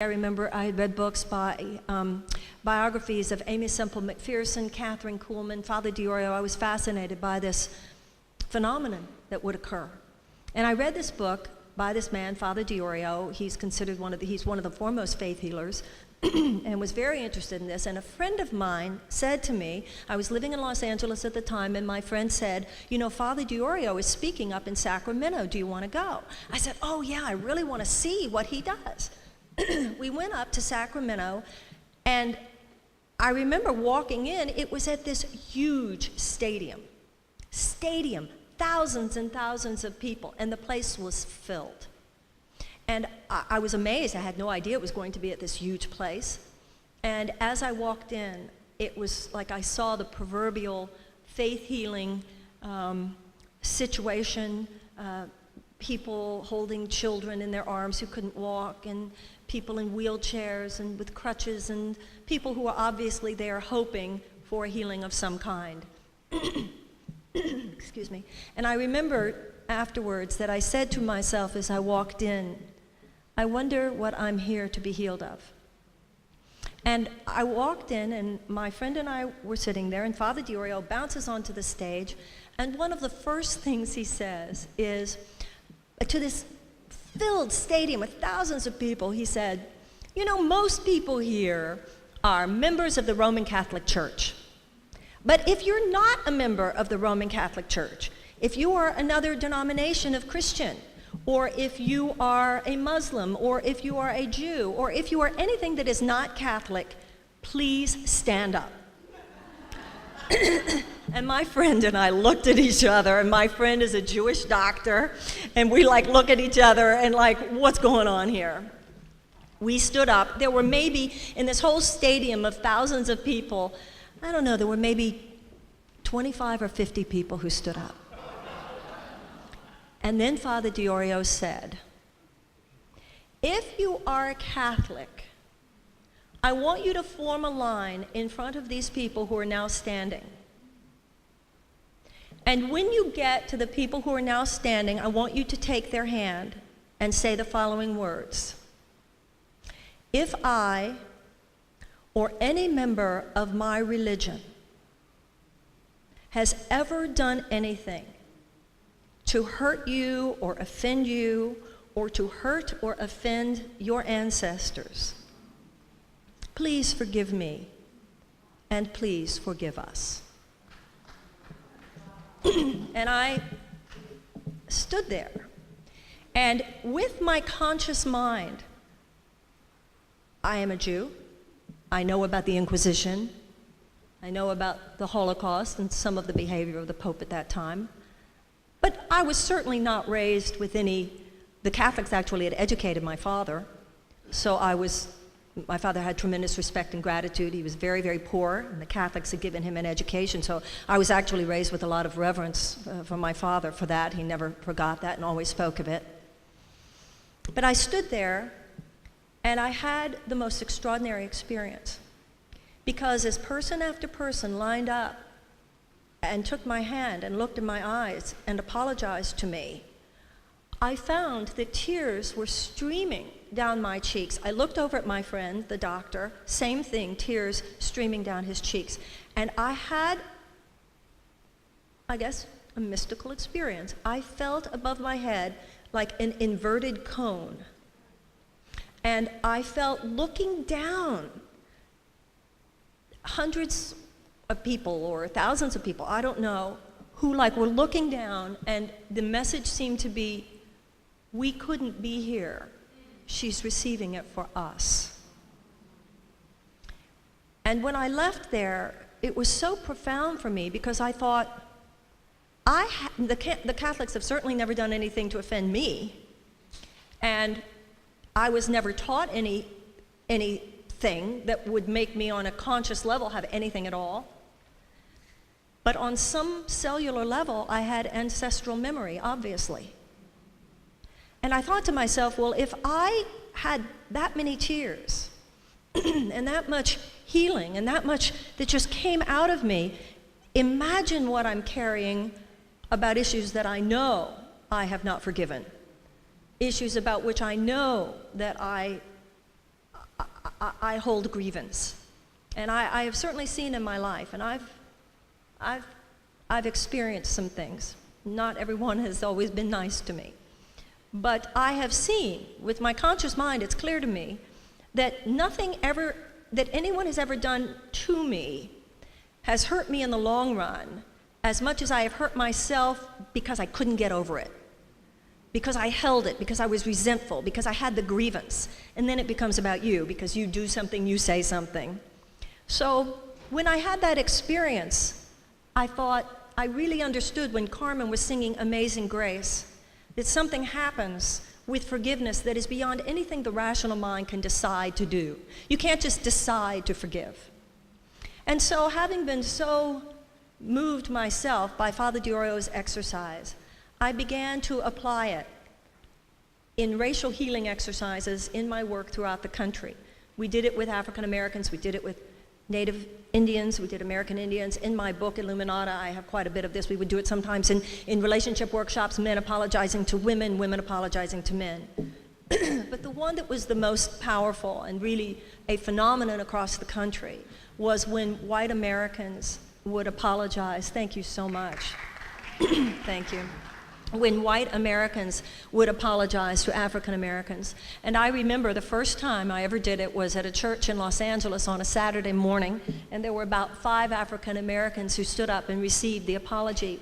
I remember I had read books by biographies of Amy Semple McPherson, Catherine Kuhlman, Father Diorio. I was fascinated by this phenomenon that would occur. And I read this book by this man, Father Diorio. He's considered one of the foremost faith healers, and was very interested in this. And a friend of mine said to me, I was living in Los Angeles at the time, and my friend said, you know, Father Diorio is speaking up in Sacramento. Do you want to go? I said, oh yeah, I really want to see what he does. We went up to Sacramento, and I remember walking in. It was at this huge stadium, thousands and thousands of people, and the place was filled. And I was amazed. I had no idea it was going to be at this huge place. And as I walked in, it was like I saw the proverbial faith healing situation, people holding children in their arms who couldn't walk, and people in wheelchairs and with crutches, and people who are obviously there hoping for a healing of some kind. Excuse me. And I remember afterwards that I said to myself as I walked in, I wonder what I'm here to be healed of. And I walked in, and my friend and I were sitting there, and Father Diorio bounces onto the stage, and one of the first things he says is, to this filled stadium with thousands of people, he said, you know, most people here are members of the Roman Catholic Church. But if you're not a member of the Roman Catholic Church, if you are another denomination of Christian, or if you are a Muslim, or if you are a Jew, or if you are anything that is not Catholic, please stand up. And my friend and I looked at each other, and my friend is a Jewish doctor, and we look at each other and what's going on here? We stood up. There were maybe, in this whole stadium of thousands of people, I don't know, there were maybe 25 or 50 people who stood up. And then Father Diorio said, if you are a Catholic, I want you to form a line in front of these people who are now standing. And when you get to the people who are now standing, I want you to take their hand and say the following words. If I, or any member of my religion, has ever done anything to hurt you or offend you, or to hurt or offend your ancestors, please forgive me, and please forgive us. And I stood there, and with my conscious mind, I am a Jew. I know about the Inquisition. I know about the Holocaust and some of the behavior of the Pope at that time. But I was certainly not raised with the Catholics actually had educated my father, so my father had tremendous respect and gratitude. He was very, very poor, and the Catholics had given him an education, so I was actually raised with a lot of reverence for my father for that. He never forgot that and always spoke of it. But I stood there, and I had the most extraordinary experience, because as person after person lined up and took my hand and looked in my eyes and apologized to me, I found that tears were streaming down my cheeks. I looked over at my friend, the doctor, same thing, tears streaming down his cheeks. And I had, I guess, a mystical experience. I felt above my head like an inverted cone. And I felt looking down, hundreds of people or thousands of people, I don't know, who were looking down, and the message seemed to be, we couldn't be here. She's receiving it for us. And when I left there, it was so profound for me, because I thought, the Catholics have certainly never done anything to offend me, and I was never taught anything that would make me on a conscious level have anything at all. But on some cellular level, I had ancestral memory, obviously. And I thought to myself, well, if I had that many tears and that much healing and that much that just came out of me, imagine what I'm carrying about issues that I know I have not forgiven, issues about which I know that I I hold grievance. And I have certainly seen in my life, and I've experienced some things. Not everyone has always been nice to me. But I have seen, with my conscious mind, it's clear to me that nothing ever, that anyone has ever done to me has hurt me in the long run as much as I have hurt myself because I couldn't get over it, because I held it, because I was resentful, because I had the grievance. And then it becomes about you, because you do something, you say something. So when I had that experience, I thought I really understood when Carmen was singing Amazing Grace, that something happens with forgiveness that is beyond anything the rational mind can decide to do. You can't just decide to forgive. And so, having been so moved myself by Father Diorio's exercise, I began to apply it in racial healing exercises in my work throughout the country. We did it with African Americans, we did it with Native Indians, we did American Indians. In my book, Illuminata, I have quite a bit of this. We would do it sometimes in relationship workshops, men apologizing to women, women apologizing to men. But the one that was the most powerful and really a phenomenon across the country was when white Americans would apologize. Thank you so much. Thank you. When white Americans would apologize to African Americans. And I remember the first time I ever did it was at a church in Los Angeles on a Saturday morning, and there were about 5 African Americans who stood up and received the apology.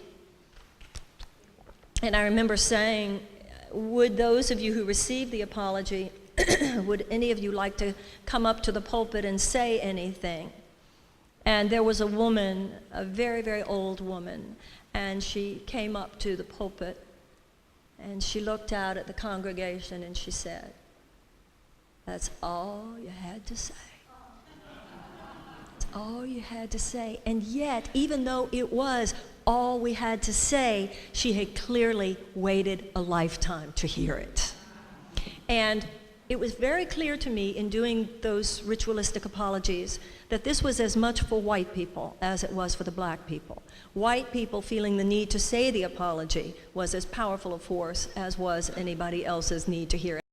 And I remember saying, would those of you who received the apology, would any of you like to come up to the pulpit and say anything? And there was a woman, a very, very old woman, and she came up to the pulpit and she looked out at the congregation and she said, "That's all you had to say. That's all you had to say." And yet, even though it was all we had to say, she had clearly waited a lifetime to hear it. And it was very clear to me in doing those ritualistic apologies that this was as much for white people as it was for the black people. White people feeling the need to say the apology was as powerful a force as was anybody else's need to hear it.